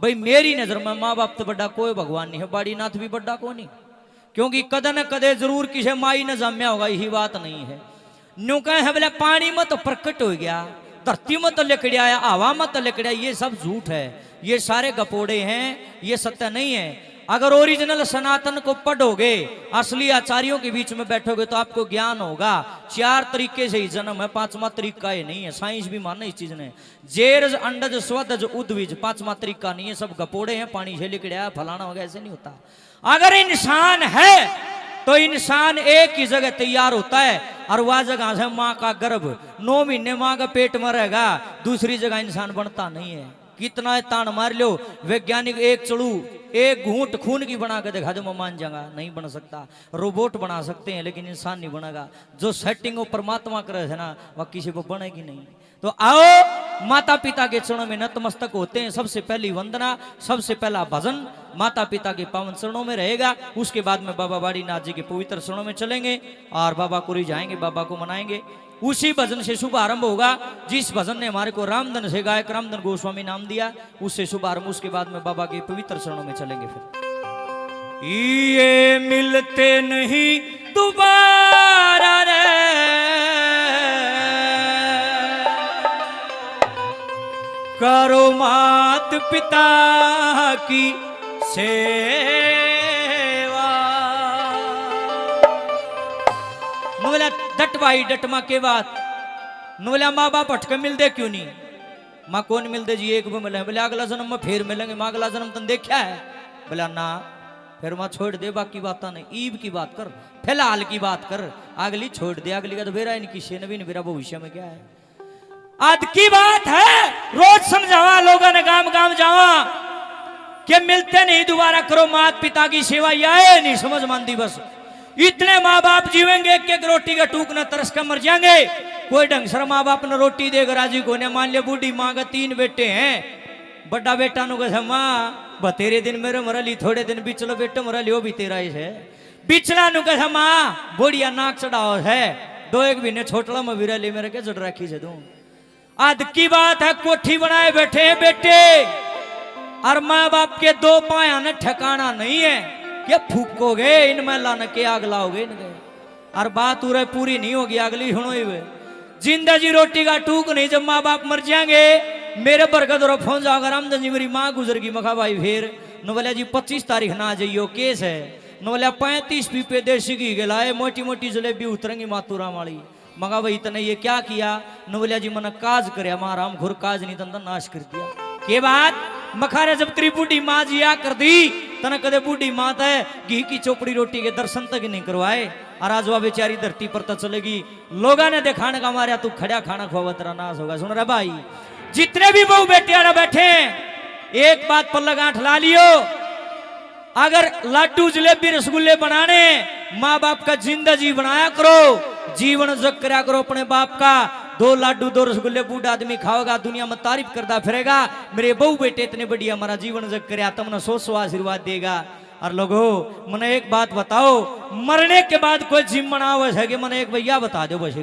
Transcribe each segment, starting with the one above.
भाई मेरी नजर में माँ बाप तो बड़ा कोई भगवान नहीं है, बाड़ी नाथ भी बड़ा को नहीं, क्योंकि कदे न कदे जरूर किसी माई ने जम्या होगा, यही बात नहीं है। न्यू कहे है बोले पानी में तो प्रकट हो गया, धरती में तो लिखड़ आया, हवा में तो लिखड़ आया, ये सब झूठ है, ये सारे गपोड़े हैं, ये सत्य नहीं है। अगर ओरिजिनल सनातन को पढ़ोगे, असली आचार्यों के बीच में बैठोगे तो आपको ज्ञान होगा। 4 तरीके से ही जन्म है, 5वां तरीका ये नहीं है, साइंस भी माने इस चीज ने। जेरज अंडज स्वदज उद्विज 5वां तरीका नहीं है, सब गपोड़े हैं, पानी से लिखड़ा फलाना होगा, ऐसे नहीं होता। अगर इंसान है तो इंसान एक ही जगह तैयार होता है, और वह जगह से माँ का गर्भ, 9 महीने माँ का पेट में रहेगा, दूसरी जगह इंसान बनता नहीं है। कितना तान मार लो, वैज्ञानिक एक चड़ू एक घूंट खून की बना के दिखा दो, मैं मान जाऊंगा, नहीं बन सकता। रोबोट बना सकते हैं लेकिन इंसान नहीं बनेगा। जो सेटिंग वो परमात्मा करे है ना, वह किसी को बनेगी नहीं। तो आओ माता पिता के चरणों में नतमस्तक होते हैं। सबसे पहली वंदना, सबसे पहला भजन माता पिता के पावन चरणों में रहेगा। उसके बाद में बाबा बाड़ी नाथ जी के पवित्र चरणों में चलेंगे और बाबा को रिझाएंगे, बाबा को मनाएंगे। उसी भजन से शुभ आरंभ होगा जिस भजन ने हमारे को रामधन से गायक रामधन गोस्वामी नाम दिया, उससे शुभ आरंभ। उसके बाद में बाबा के पवित्र चरणों में चलेंगे। फिर ये मिलते नहीं दोबारा रे, करो मात पिता की सेवा। बोला डट भाई डट माँ के बात, बोला माँ बाप हटके मिलते क्यों नहीं? माँ कौन मिलते जी? एक भी मिले। बोले अगला जन्म में फिर मिलेंगे। माँ अगला जन्म तुम देखा है? बोला ना। फिर माँ छोड़ दे, बाकी बात नहीं, ईब की बात कर, फिलहाल की बात कर, अगली छोड़ दे। अगली का तो बेरा इनकी शेन भी नहीं, बेरा भविष्य में क्या है। आज की बात है, रोज समझावा लोगों ने, गांव गांव जावा कि मिलते नहीं दोबारा, करो माता पिता की सेवा। ये नहीं समझ मानती, बस इतने माँ बाप जीवेंगे, एक एक रोटी का टूक न तरस कर मर जाएंगे। कोई ढंग सर माँ बाप ने रोटी देकर राजी को ने। मान लिया बूढ़ी माँ का 3 बेटे हैं, बड़ा बेटा नु कहे माँ बतेरे दिन मेरे मरली, थोड़े दिन बिचलो बेटे मरली, वो भी तेरा ही है। बिचला नु कहे माँ बोड़िया नाक चढ़ाओ है, 2-1 महीने छोटला में विरली मेरे के जड़ राखी से दूं। आज की बात है, कोठी बनाए बैठे हैं बेटे, और माँ बाप के 2 पाया ने ठिकाना नहीं है। क्या फूकोगे इनमें, लाने के आग लाओगे इनके, और बात उरे पूरी नहीं होगी। अगली सुनो ही वे, जिंदगी रोटी का टूक नहीं, जब माँ बाप मर जाएंगे। मेरे बरकत और फोन जाओ, रामधन जी मेरी माँ गुजर गई। मखा भाई फिर न बोला जी 25 तारीख ना जाइयो, केस है। न बोला 35 पीपे देसी घी के लाए, मोटी मोटी जलेबी उतरेंगी मातूरा वाली। मगा भाई इतने ये क्या किया? न बोला जी मैंने काज करे, हमारा हम घुर काज नहीं तंदा नाश कर दिया। के बात मखारे जब तेरी बूढ़ी माँ जिया कर दी, तना कदे बूढ़ी माँ है घी की चोपड़ी रोटी के दर्शन तक नहीं करवाए, और आज वह बेचारी धरती पर तो चलेगी। लोगों ने दिखाने का मारा तू खड़ा खाना खुआ तेरा नाश होगा। सुन रहा भाई, जितने भी बहू बेटियां बैठे एक बात पर लगाठ ला लियो, अगर लड्डू जलेबी रसगुल्ले बनाने माँ बाप का जिंदगी बनाया करो, जीवन जग करा करो अपने बाप का। 2 लाडू 2 रसगुल्ले बूढ़ा आदमी खाओगा, दुनिया में तारीफ करता फिरेगा, मेरे बहू बेटे इतने बढ़िया हमारा जीवन जग कर तुमने 100 आशीर्वाद देगा। और लोगो मैंने एक बात बताओ, मरने के बाद कोई जिम बनाओ है कि मैंने एक भैया बता दो बस,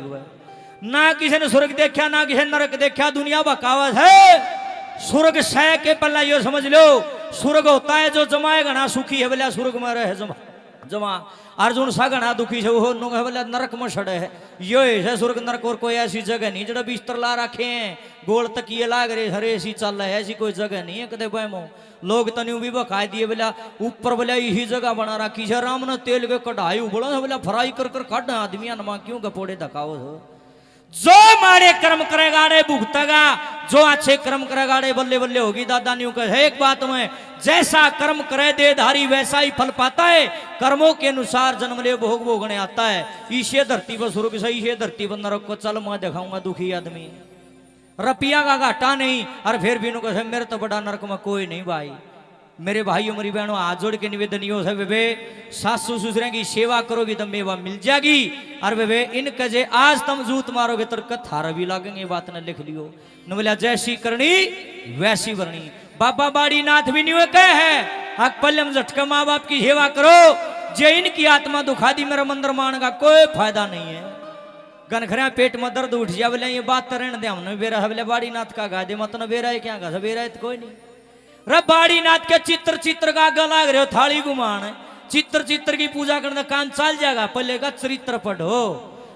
ना किसी ने स्वर्ग देखा ना किसी ने नरक देखा, दुनिया बकावत है। स्वर्ग सह के पल्ला यो समझ लो, स्वर्ग होता है जो जमाए घना सुखी है, बोला स्वर्ग में रहे जमा अर्जुन सा घना दुखी से वो बोला नरक में सड़े है। यो है स्वर्ग नरक, और कोई ऐसी जगह नहीं जड़ा बिस्तर ला रखे हैं, गोल तकिए लाग रहे, हरे ऐसी चल रहे, ऐसी कोई जगह नहीं है कदे बहमो। लोग तनु भी बखा दिए, बोला ऊपर बोला यही जगह बना रखी है, राम ने तेल के कढ़ाई बोला बोला फ्राई कर कर काट आदमी नमा क्यों गपोड़े धकाओ हो। जो मारे कर्म करेगा रे भुगतेगा, जो अच्छे कर्म करेगा रे बल्ले बल्ले होगी। दादा न्यू कहे एक बात में, जैसा कर्म करे देधारी वैसा ही फल पाता है, कर्मों के अनुसार जन्म ले भोग भोगने आता है। ईशे धरती पर स्वर्ग सही है, धरती पर नरक को चल मैं दिखाऊंगा दुखी आदमी, रुपया का घाटा नहीं। और फिर भी कहे मेरे तो बड़ा नरक में कोई नहीं। भाई मेरे भाइयों मेरी बहनों हाथ जोड़ के निवेदन यो है, वे सासू ससुरे की सेवा करोगी तो मेवा मिल जाएगी। और वे इनके जे आज तुम जूत मारोगे तो कथार भी लागेंगे, बात न लिख लियो। न बोला जैसी करनी वैसी भरनी। बाबा बाड़ी नाथ भी नहीं कहे है, हक पल्लम झटका माँ बाप की सेवा करो, जे इनकी आत्मा दुखा दी मेरा मंदिर मान का कोई फायदा नहीं है। गनखरा पेट में दर्द उठ जा, बोले ये बात तो रहने दे, हमने बेरा बोले बाड़ी नाथ का गा दे, मत न बेरा है क्या गा बेरा है तो कोई नहीं। रे बाड़ी नाथ के चित्र चित्र का आगे लाग रहे हो थाली घुमान, चित्र चित्र की पूजा करने काम चल जाएगा, पहले का चरित्र पढ़ो।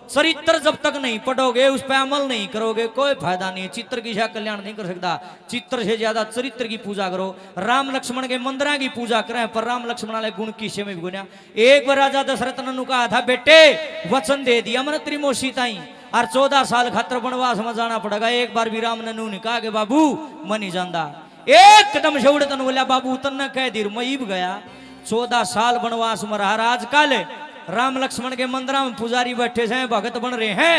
चरित्र जब तक नहीं पढ़ोगे, उस पर अमल नहीं करोगे, कोई फायदा नहीं है। चित्र की कल्याण नहीं कर सकता, चित्र से ज्यादा चरित्र की पूजा करो। राम लक्ष्मण के मंदिर की पूजा करें, पर राम लक्ष्मण वाले गुण किसे में भी गुना। एक बार राजा दशरथ ने कहा था, बेटे वचन दे दिया मैंने त्रिमोशी ताई, और 14 साल खातर वनवास में जाना पड़ेगा। एक बार भी राम ने नू कहा कि बाबू मन नहीं जाता, एकदम से उड़े तन बोलिया बाबू तन कह दी मैं ईब गया। 14 साल वनवास में रहा। आजकल राम लक्ष्मण के मंदिर में पुजारी बैठे हैं, भगत बन रहे हैं,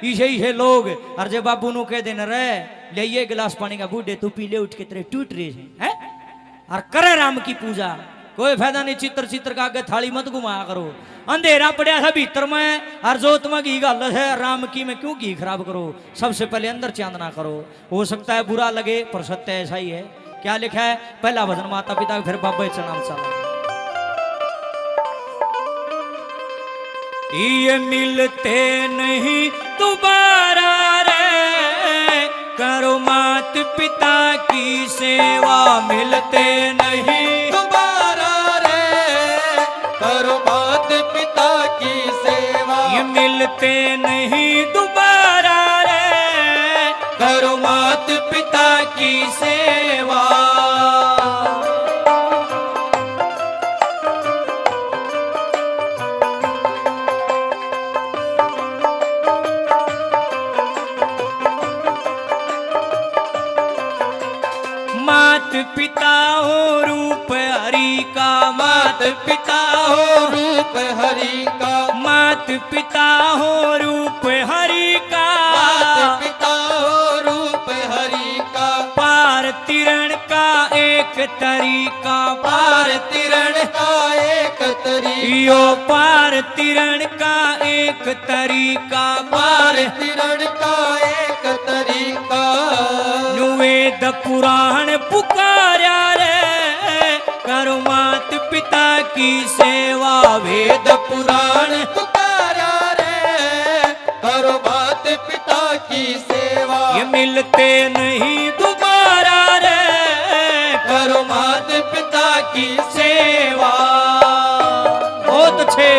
इसे लोग। और जब बाबू नु कह देना रे ले ये गिलास पानी का, बूढ़े तू पी ले उठ के तेरे टूट रहे हैं, और करे राम की पूजा, कोई फायदा नहीं। चित्र चित्र का आगे थाली मत घुमाया करो। अंधेरा पड़ा था भीतर में, और जो तुम्हें घी गल है राम की में क्यों घी खराब करो। सबसे पहले अंदर चांदना करो। हो सकता है बुरा लगे, पर सत्य ऐसा ही है। क्या लिखा है? पहला भजन माता पिता, फिर बाबा चरण चला। ये मिलते नहीं दोबारा रे, करो मात पिता की सेवा। मिलते नहीं दोबारा रे, करो मात पिता की सेवा। ये मिलते नहीं दोबारा रे, करो मात पिता की सेवा। मात पिता हो रूप हरि का, मात पिता हो रूप हरि का, मात पिता हो रूप हरि का, मात पिता हो रूप हरि का। पार तिरण का एक तरीका, पार तिरण का एक तरीका, यो पार तिरण का एक तरीका, पार तिरण का एक तरीका। वेद पुराण पुकारा रे, करो मात पिता की सेवा। वेद पुराण पुकारा रे, करो मात पिता की सेवा। ये मिलते नहीं दोबारा रे, करो मात पिता की सेवा। बहुत अच्छे।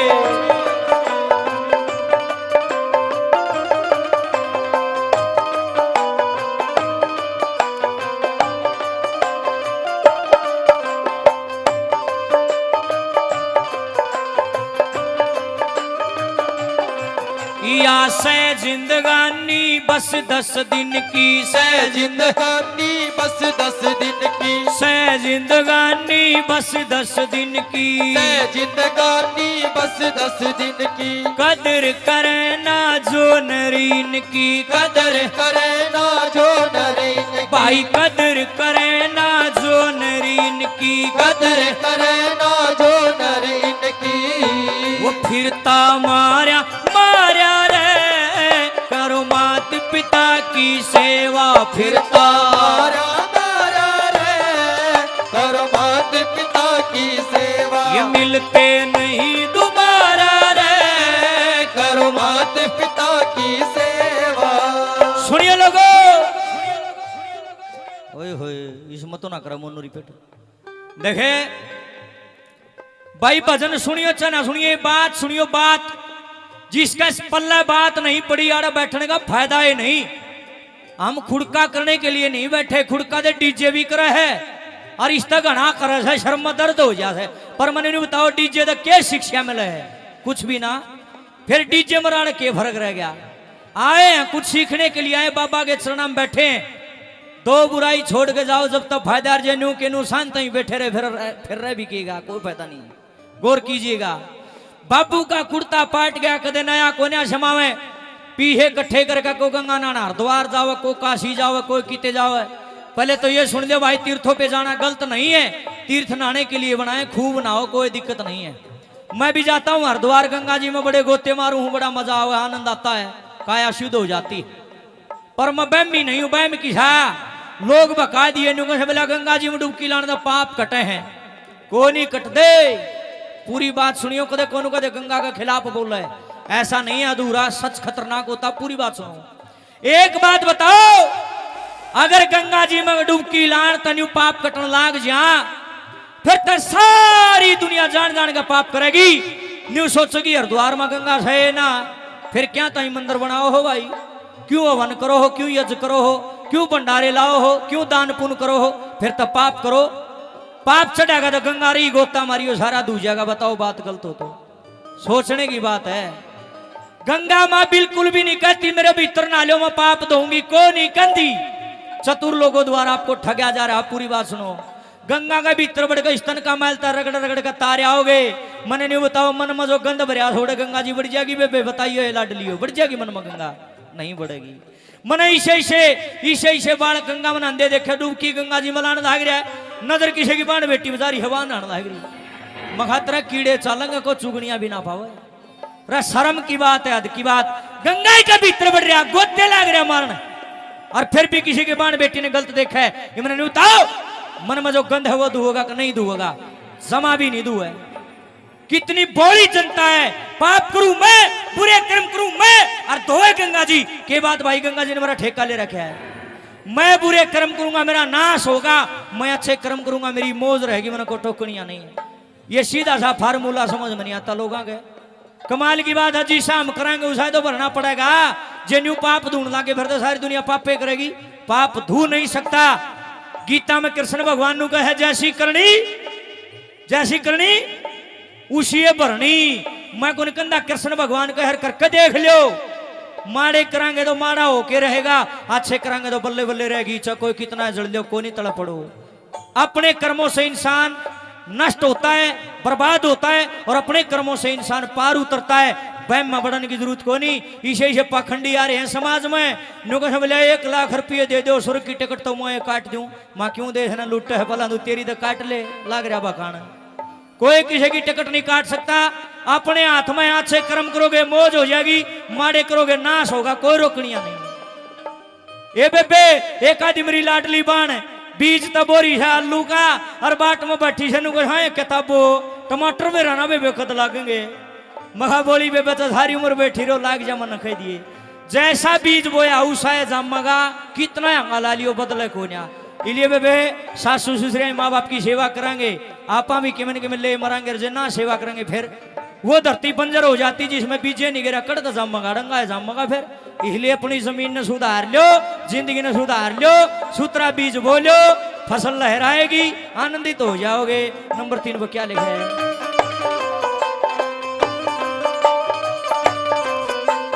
या से जिंदगानी बस 10 दिन की, से जिंदगानी बस 10 दिन की, से जिंदगानी बस 10 दिन की, से जिंदगानी बस 10 दिन की। कदर करे ना जो नरीन की, कदर करे ना जो नरीन की, भाई कदर करे ना जो नरीन की, कदर करे ना जो नरीन की। वो फिरता मारा मारा रे, करो मात पिता की सेवा। फिरता मारा मारा रे, करो मात पिता की सेवा। ये मिलते नहीं दोबारा रे, करो मात पिता की सेवा। सुनिए लोगो, ओए होए इस मत ना करा मोनो रिपीट। देखे भाई भजन सुनियो चाहे ना सुनिए, बात सुनियो बात। जिसका पल्ला बात नहीं पड़ी आड़ा बैठने का फायदा ही नहीं। हम खुड़का करने के लिए नहीं बैठे, खुड़का दे डीजे भी करे है और इस तक घना करे है, शर्म दर्द हो जाए। पर मैंने नहीं बताओ डीजे तक क्या शिक्षा मिले है? कुछ भी ना। फिर डीजे मराने के फर्क रह गया। आए हैं कुछ सीखने के लिए, आए बाबा के चरण में बैठे हैं। दो बुराई छोड़ के जाओ, जब तक फायदा जनू के नु शांत ही बैठे रहे, फिर रह भी कीगा, कोई फायदा नहीं। गौर कीजिएगा, बाबू का कुर्ता पाट गया, कदे नया कोन्या समावे, पीहे कट्ठे करके को गंगा नाना हरिद्वार जावे, को काशी जावे, कोई किते जावे। पहले तो ये सुन लो भाई, तीर्थों पे जाना गलत नहीं है, तीर्थ नहाने के लिए बनाए, खूब नहाओ, कोई दिक्कत नहीं है। मैं भी जाता हूँ हरिद्वार, गंगा जी में बड़े गोते मारू हूँ, बड़ा मजा आवे, आनंद आता है, काया शुद्ध हो जाती। पर मैं बहमी नहीं हूँ, बहम की लोग बका दिए बोला गंगा जी में डुबकी लाने पाप कटे हैं, को नहीं कट दे। पूरी बात सुनियो, कदे कोनो कदे गंगा के खिलाफ बोल रहे, ऐसा नहीं है, अधूरा सच खतरनाक होता। पूरी बात सुनो। एक बात बताओ, अगर गंगा जी में डुबकी लान तन्यू पाप कटन लाग जा फिर तो सारी दुनिया जान जान का पाप करेगी। न्यू सोचेगी हरिद्वार में गंगा है ना, फिर क्या ताई मंदिर बनाओ हो भाई, क्यों हवन करो हो, क्यों यज्ञ करो हो, क्यों भंडारे लाओ हो, क्यों दान पुण्य करो हो, फिर तो पाप करो। पाप चढ़ेगा तो गंगा रही गोता मारियो सारा दूज जाएगा। बताओ बात गलत हो तो सोचने की बात है। गंगा मां बिल्कुल भी नहीं कहती मेरे भीतर नालियों में पाप धोऊंगी, को नहीं कहती। चतुर लोगों द्वारा आपको ठगा जा रहा। पूरी बात सुनो, गंगा का भीतर बढ़ के स्तन का मैलता रगड़ रगड़ का तारे आओगे। मन नहीं बताओ मन में जो गंध भरिया थोड़े गंगा जी बढ़ जाएगी। बेबे बताइए लाडलियो बढ़ जाएगी मन में गंगा? नहीं बढ़ेगी। मन इसे बाल गंगा में नंदे देखे डूबकी गंगा जी मलान लाग रहा है। नजर किसी की बाण बेटी बेचारी हवा नहान लाग रही। मखातरा कीड़े चालेंगे को चुगनिया भी ना पावे। रे शर्म की बात है, हद की बात। गंगा के भीतर बढ़ रहा, गोते लाग रहा मारन, और फिर भी किसी के बाण बेटी ने गलत देखा है। ये मैंने नहीं बताओ मन में जो गंध है वो धुएगा कि नहीं धुएगा? जमा भी नहीं धुए। कितनी बड़ी जनता है। पाप करूं मैं, बुरे कर्म करूं मैं, और धोए गंगा जी के बाद भाई गंगा जी ने मेरा ठेका ले रखा है। मैं बुरे कर्म करूंगा मेरा नाश होगा, मैं अच्छे कर्म करूंगा मेरी मौज रहेगी। मैंने को टोकनिया नहीं है। ये सीधा सा फार्मूला समझ में नहीं आता लोगों के। कमाल की बात है जी, शाम कराएंगे उसे तो भरना पड़ेगा। जे न्यू पाप ढूंढ लाके फिर तो सारी दुनिया पापे करेगी। पाप धू नहीं सकता। गीता में कृष्ण भगवान ने कहा जैसी करनी उसी भरनी। मैं को कंधा कृष्ण भगवान कह करके देख लो। माड़े करांगे तो माड़ा होके रहेगा, अच्छे करांगे तो बल्ले बल्ले रहेगी। चाहे कोई कितना जल लो, को नहीं तड़ा पड़ो। अपने कर्मों से इंसान नष्ट होता है, बर्बाद होता है, और अपने कर्मों से इंसान पार उतरता है। वहम में बढ़ने की जरूरत को नहीं। इसे पाखंडी आ रहे हैं समाज में। नुको समझ 1 लाख रुपये दे दो, स्वर्ग की टिकट तो मैं काट दूं। माँ क्यों दे ना लुट है भला, तू तेरी तो काट ले लाग रहा बखाना। कोई किसी की टिकट नहीं काट सकता। अपने हाथ में अच्छे कर्म करोगे मौज हो जाएगी, माड़े करोगे नाश होगा। कोई रोकनिया नहीं। ए बेबे एक आदि मेरी लाडली बाण बीज तबोरी है आलू का, और बाट में बैठी से नुको हाँ किताबो टमाटर में रहना बेबे कद लागेंगे। महा बोली बेबे तो सारी उम्र बैठी रो लाग जा मन कह दिए। जैसा बीज बोया उसा है जमगा, कितना हंगा ला लियो बदले को ना। इसलिए बेबे सासू ससुरे माँ बाप की सेवा करेंगे, आपा भी किमन के मिले मरांगे। जना सेवा करेंगे फिर वो धरती बंजर हो जाती जिसमें बीजे नहीं गिरा कड़ तो जमगा डंगा है जमगा। फिर इसलिए अपनी जमीन ने सुधार लो, जिंदगी ने सुधार लो, सूत्रा बीज बोलो, फसल लहराएगी, आनंदित हो जाओगे। नंबर 3 वो क्या लिखा है?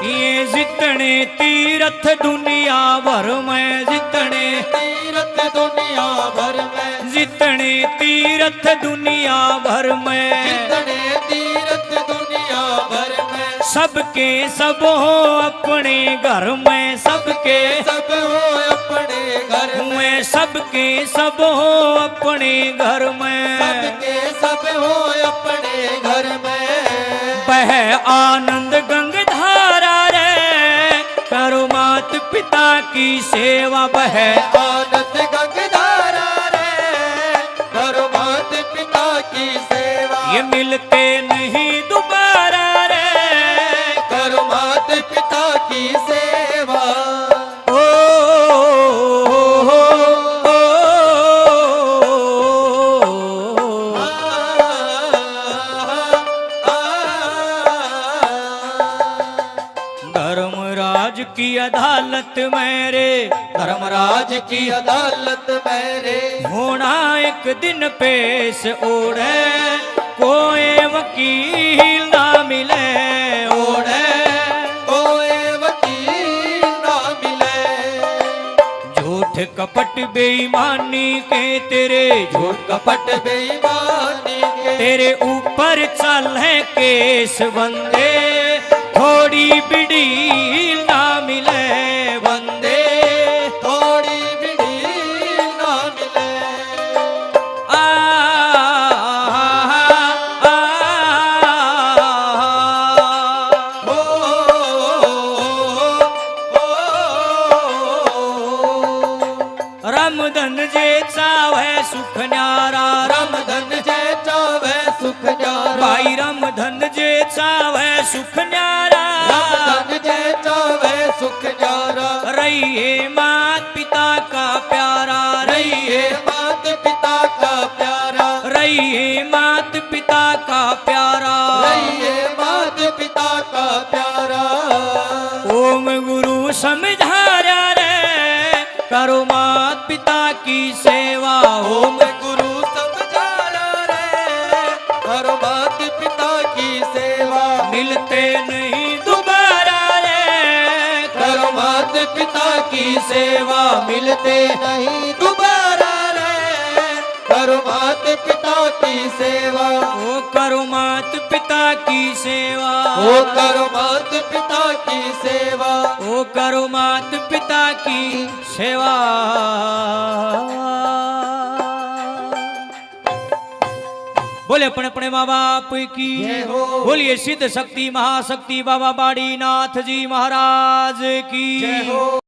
ये जितने तीर्थ दुनिया भर में, जितने तीर्थ दुनिया भर में, जितने तीर्थ दुनिया भर में, जितने तीर्थ दुनिया भर में, सबके सब हो अपने घर में, सबके सब हो अपने घर में, सबके सब हो अपने घर में, सबके सब हो अपने घर में। बह आनंद गंगधारा रे, करो मात पिता की सेवा। बह आनंद गंगधारा रे, करो मात पिता की सेवा। ये मिलते नहीं दोबारा रे, करो मात पिता की सेवा। धर्मराज की अदालत मेरे, धर्मराज की अदालत मेरे, होना एक दिन पेश ओढ़े, कोई वकील ना मिले ओढ़े, कोई वकील ना मिले। झूठ कपट बेईमानी के तेरे, झूठ कपट बेईमानी के तेरे ऊपर चल है केस बंदे, थोड़ी बिड़ी ना मिले बंदे, थोड़ी बिड़ी ना मिले। आ, रामधन जे चावे सुख न्यारा, रामधन जे चावे सुख न्यारा, भाई रामधन जे चावे सुख न्यारा, रामधन जे चावे सुख न्यारा। रहिए मात पिता का प्यारा, रहिए मात पिता का प्यारा। ओम गुरु समझाया रे, करो मात पिता की सेवा। ओम गुरु समझाया रे, करो मात पिता की सेवा। मिलते नहीं दोबारा रे, करो मात पिता की सेवा। मिलते नहीं दोबारा रे, करो मात पिता की सेवा। ओ करो मात पिता की सेवा, ओ करो मात पिता की सेवा। ओ करो मात पिता की सेवा। बोले अपने अपने माँ बाप की जय हो। बोलिए सिद्ध शक्ति महाशक्ति बाबा बाड़ी नाथ जी महाराज की जय हो।